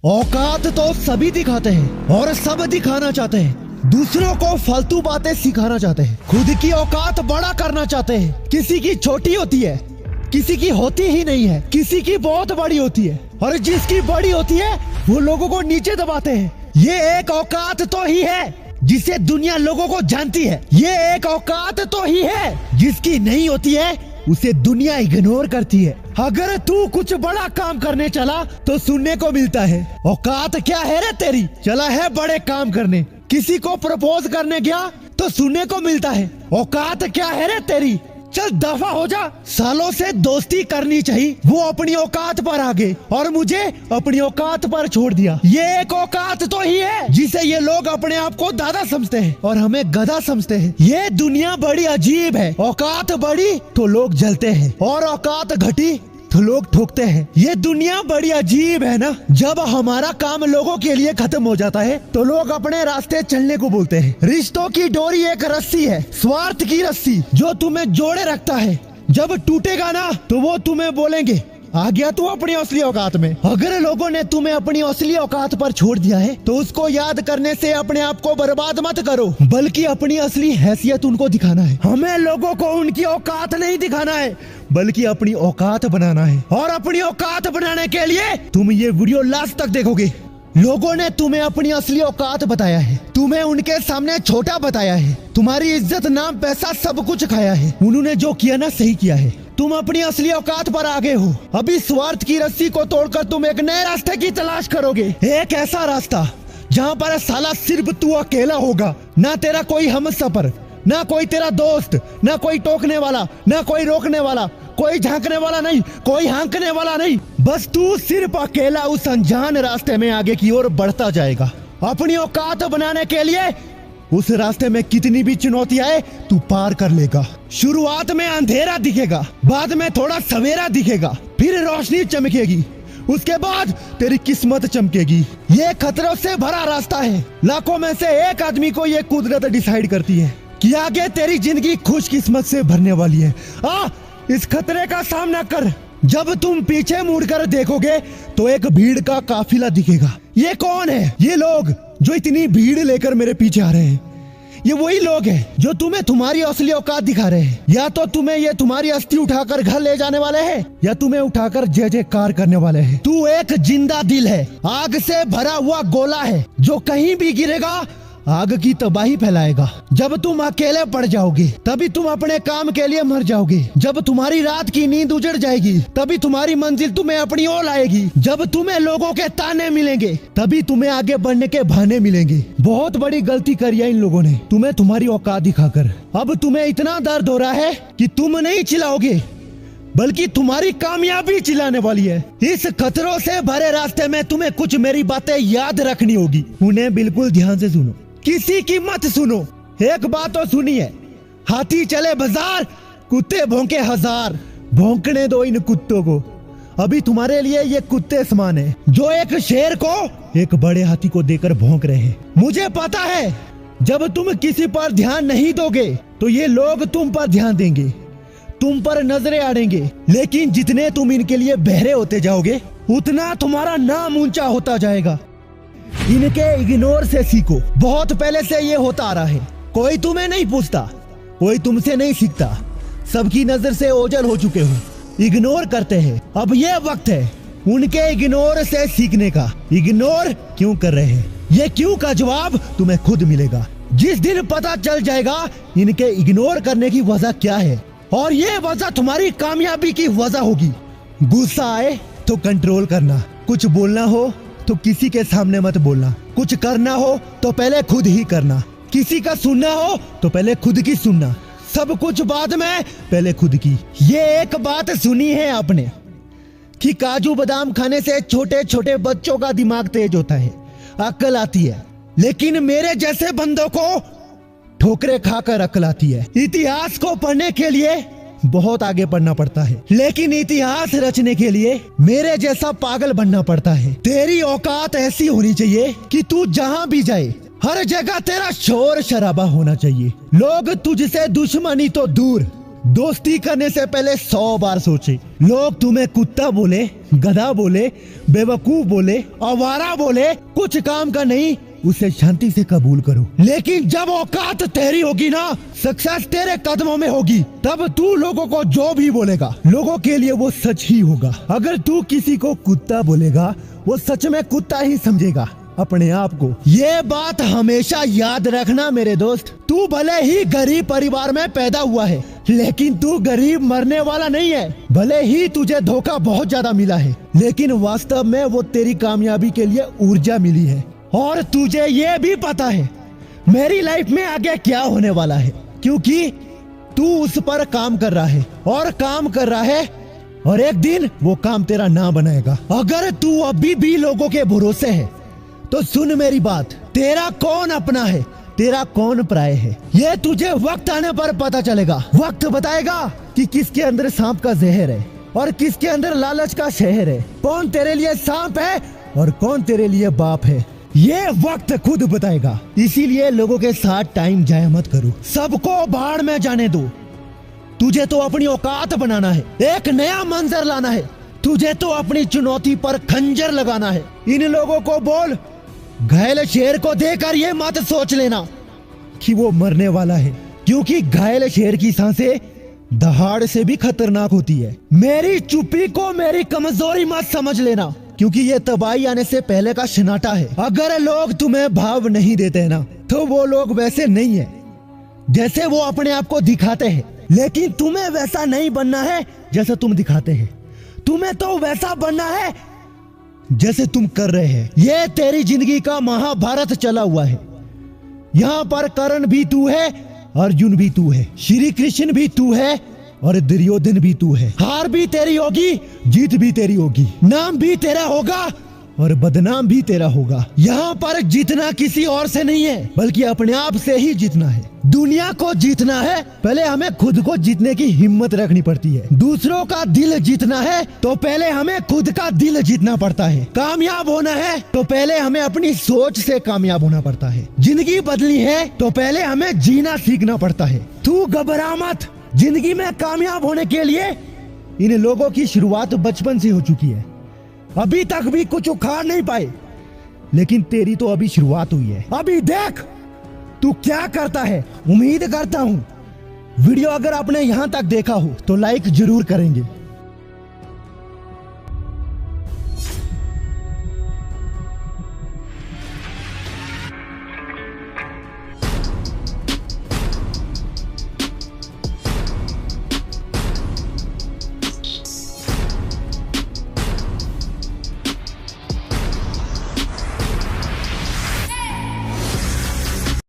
औकात तो सभी दिखाते हैं और सब दिखाना चाहते हैं। दूसरों को फालतू बातें सिखाना चाहते हैं, खुद की औकात बड़ा करना चाहते हैं। किसी की छोटी होती है, किसी की होती ही नहीं है, किसी की बहुत बड़ी होती है और जिसकी बड़ी होती है वो लोगों को नीचे दबाते हैं। ये एक औकात तो ही है जिसे दुनिया लोगों को जानती है। ये एक औकात तो ही है जिसकी नहीं होती है उसे दुनिया इग्नोर करती है। अगर तू कुछ बड़ा काम करने चला तो सुनने को मिलता है औकात क्या है रे तेरी, चला है बड़े काम करने। किसी को प्रपोज करने गया तो सुनने को मिलता है औकात क्या है रे तेरी, चल दफा हो जा। सालों से दोस्ती करनी चाहिए, वो अपनी औकात पर आ गए और मुझे अपनी औकात पर छोड़ दिया। ये एक औकात तो ही है जिसे ये लोग अपने आप को दादा समझते हैं और हमें गधा समझते हैं। ये दुनिया बड़ी अजीब है, औकात बढ़ी तो लोग जलते हैं और औकात घटी तो लोग ठोकते हैं। ये दुनिया बड़ी अजीब है ना। जब हमारा काम लोगों के लिए खत्म हो जाता है तो लोग अपने रास्ते चलने को बोलते हैं। रिश्तों की डोरी एक रस्सी है, स्वार्थ की रस्सी जो तुम्हें जोड़े रखता है। जब टूटेगा ना तो वो तुम्हें बोलेंगे आ गया तू अपनी असली औकात में। अगर लोगों ने तुम्हें अपनी असली औकात पर छोड़ दिया है तो उसको याद करने से अपने आप को बर्बाद मत करो, बल्कि अपनी असली हैसियत उनको दिखाना है। हमें लोगों को उनकी औकात नहीं दिखाना है बल्कि अपनी औकात बनाना है। और अपनी औकात बनाने के लिए तुम ये वीडियो लास्ट तक देखोगे। लोगों ने तुम्हें अपनी असली औकात बताया है, तुम्हें उनके सामने छोटा बताया है, तुम्हारी इज्जत नाम पैसा सब कुछ खाया है। उन्होंने जो किया ना सही किया है। तुम अपनी असली औकात पर आ गए हो। अभी स्वार्थ की रस्सी को तोड़कर तुम एक नए रास्ते की तलाश करोगे, एक ऐसा रास्ता जहाँ पर साला सिर्फ तू अकेला होगा, ना तेरा कोई हमसफर, ना कोई तेरा दोस्त, ना कोई टोकने वाला, ना कोई रोकने वाला, कोई झांकने वाला नहीं, कोई हाँकने वाला नहीं। बस तू सिर्फ अकेला उस अनजान रास्ते में आगे की ओर बढ़ता जाएगा। अपनी औकात बनाने के लिए उस रास्ते में कितनी भी चुनौती आए तू पार कर लेगा। शुरुआत में अंधेरा दिखेगा, बाद में थोड़ा सवेरा दिखेगा, फिर रोशनी चमकेगी, उसके बाद तेरी किस्मत चमकेगी। ये खतरों से भरा रास्ता है। लाखों में से एक आदमी को ये कुदरत डिसाइड करती है कि आगे तेरी जिंदगी खुशकिस्मत से भरने वाली है। इस खतरे का सामना कर। जब तुम पीछे मुड़कर देखोगे तो एक भीड़ का काफिला दिखेगा। ये कौन है? ये लोग जो इतनी भीड़ लेकर मेरे पीछे आ रहे हैं, ये वही लोग हैं जो तुम्हें तुम्हारी असली औकात दिखा रहे हैं। या तो तुम्हें ये तुम्हारी अस्थि उठाकर घर ले जाने वाले हैं या तुम्हें उठाकर जय जयकार करने वाले हैं। तू एक जिंदा दिल है, आग से भरा हुआ गोला है जो कहीं भी गिरेगा आग की तबाही फैलाएगा। जब तुम अकेले पड़ जाओगे तभी तुम अपने काम के लिए मर जाओगे। जब तुम्हारी रात की नींद उजड़ जाएगी तभी तुम्हारी मंजिल तुम्हें अपनी ओर लाएगी। जब तुम्हें लोगों के ताने मिलेंगे तभी तुम्हें आगे बढ़ने के बहाने मिलेंगे। बहुत बड़ी गलती करी है इन लोगों ने तुम्हें तुम्हारी औकात दिखाकर। अब तुम्हें इतना दर्द हो रहा है कि तुम नहीं चिल्लाओगे बल्कि तुम्हारी कामयाबी चिल्लाने वाली है। इस खतरों से भरे रास्ते में तुम्हें कुछ मेरी बातें याद रखनी होगी, उन्हें बिल्कुल ध्यान से सुनो, किसी की मत सुनो। एक बात तो सुनिए, हाथी चले बाजार, कुत्ते भौंके हजार। भौंकने दो इन कुत्तों को। अभी तुम्हारे लिए ये कुत्ते समान है जो एक शेर को एक बड़े हाथी को देकर भौंक रहे हैं। मुझे पता है जब तुम किसी पर ध्यान नहीं दोगे तो ये लोग तुम पर ध्यान देंगे, तुम पर नजरें आड़ेंगे। लेकिन जितने तुम इनके लिए बहरे होते जाओगे उतना तुम्हारा नाम ऊंचा होता जाएगा। इनके इग्नोर से सीखो। बहुत पहले से ये होता आ रहा है। कोई तुम्हें नहीं पूछता, कोई तुमसे नहीं सीखता, सबकी नजर से ओझल हो चुके हो, इग्नोर करते हैं। अब ये वक्त है उनके इग्नोर से सीखने का। इग्नोर क्यों कर रहे हैं, ये क्यों का जवाब तुम्हें खुद मिलेगा। जिस दिन पता चल जाएगा इनके इग्नोर करने की वजह क्या है और ये वजह तुम्हारी कामयाबी की वजह होगी। गुस्सा आए तो कंट्रोल करना, कुछ बोलना हो तो किसी के सामने मत बोलना, कुछ करना हो तो पहले खुद ही करना, किसी का सुनना हो तो पहले खुद की सुनना, सब कुछ बाद में पहले खुद की। ये एक बात सुनी है आपने कि काजू बादाम खाने से छोटे छोटे बच्चों का दिमाग तेज होता है, अक्ल आती है। लेकिन मेरे जैसे बंदों को ठोकरे खाकर अक्ल आती है। इतिहास को पढ़ने के लिए बहुत आगे पढ़ना पड़ता है, लेकिन इतिहास रचने के लिए मेरे जैसा पागल बनना पड़ता है। तेरी औकात ऐसी होनी चाहिए कि तू जहां भी जाए हर जगह तेरा शोर शराबा होना चाहिए। लोग तुझसे दुश्मनी तो दूर दोस्ती करने से पहले 100 बार सोचे। लोग तुम्हें कुत्ता बोले, गधा बोले, बेवकूफ बोले, आवारा बोले, कुछ काम का नहीं, उसे शांति से कबूल करो। लेकिन जब औकात तेरी होगी ना, सक्सेस तेरे कदमों में होगी, तब तू लोगों को जो भी बोलेगा, लोगों के लिए वो सच ही होगा। अगर तू किसी को कुत्ता बोलेगा, वो सच में कुत्ता ही समझेगा अपने आप को। ये बात हमेशा याद रखना मेरे दोस्त। तू भले ही गरीब परिवार में पैदा हुआ है, लेकिन तू गरीब मरने वाला नहीं है। भले ही तुझे धोखा बहुत ज्यादा मिला है, लेकिन वास्तव में वो तेरी कामयाबी के लिए ऊर्जा मिली है। और तुझे ये भी पता है मेरी लाइफ में आगे क्या होने वाला है, क्योंकि तू उस पर काम कर रहा है और काम कर रहा है, और एक दिन वो काम तेरा ना बनाएगा। अगर तू अभी भी लोगों के भरोसे है तो सुन मेरी बात, तेरा कौन अपना है, तेरा कौन पराया है, ये तुझे वक्त आने पर पता चलेगा। वक्त बताएगा कि किसके अंदर सांप का जहर है और किसके अंदर लालच का शहर है, कौन तेरे लिए सांप है और कौन तेरे लिए बाप है। ये वक्त खुद बताएगा। इसीलिए लोगों के साथ टाइम जाया मत करो, सबको बाहर में जाने दो। तुझे तो अपनी औकात बनाना है, एक नया मंजर लाना है, तुझे तो अपनी चुनौती पर खंजर लगाना है। इन लोगों को बोल, घायल शेर को देखकर ये मत सोच लेना कि वो मरने वाला है, क्योंकि घायल शेर की सांसें दहाड़ से भी खतरनाक होती है। मेरी चुप्पी को मेरी कमजोरी मत समझ लेना, क्योंकि ये तबाही आने से पहले का शनाटा है। अगर लोग तुम्हें भाव नहीं देते ना, तो वो लोग वैसे नहीं है जैसे वो अपने आप को दिखाते हैं। लेकिन तुम्हें वैसा नहीं बनना है जैसा तुम दिखाते हैं, तुम्हें तो वैसा बनना है जैसे तुम कर रहे हैं। ये तेरी जिंदगी का महाभारत चला हुआ है। यहाँ पर कर्ण भी तू है, अर्जुन भी तू है, श्री कृष्ण भी तू है और दुर्योधन भी तू है। हार भी तेरी होगी, जीत भी तेरी होगी, नाम भी तेरा होगा और बदनाम भी तेरा होगा। यहाँ पर जीतना किसी और से नहीं है, बल्कि अपने आप से ही जीतना है। दुनिया को जीतना है, पहले हमें खुद को जीतने की हिम्मत रखनी पड़ती है। दूसरों का दिल जीतना है, तो पहले हमें खुद का दिल जीतना पड़ता है। कामयाब होना है, तो पहले हमें अपनी सोच से कामयाब होना पड़ता है। जिंदगी बदली है, तो पहले हमें जीना सीखना पड़ता है। तू घबरा मत, जिंदगी में कामयाब होने के लिए इन लोगों की शुरुआत बचपन से हो चुकी है। अभी तक भी कुछ उखाड़ नहीं पाए, लेकिन तेरी तो अभी शुरुआत हुई है। अभी देख तू क्या करता है। उम्मीद करता हूँ वीडियो अगर आपने यहाँ तक देखा हो तो लाइक जरूर करेंगे।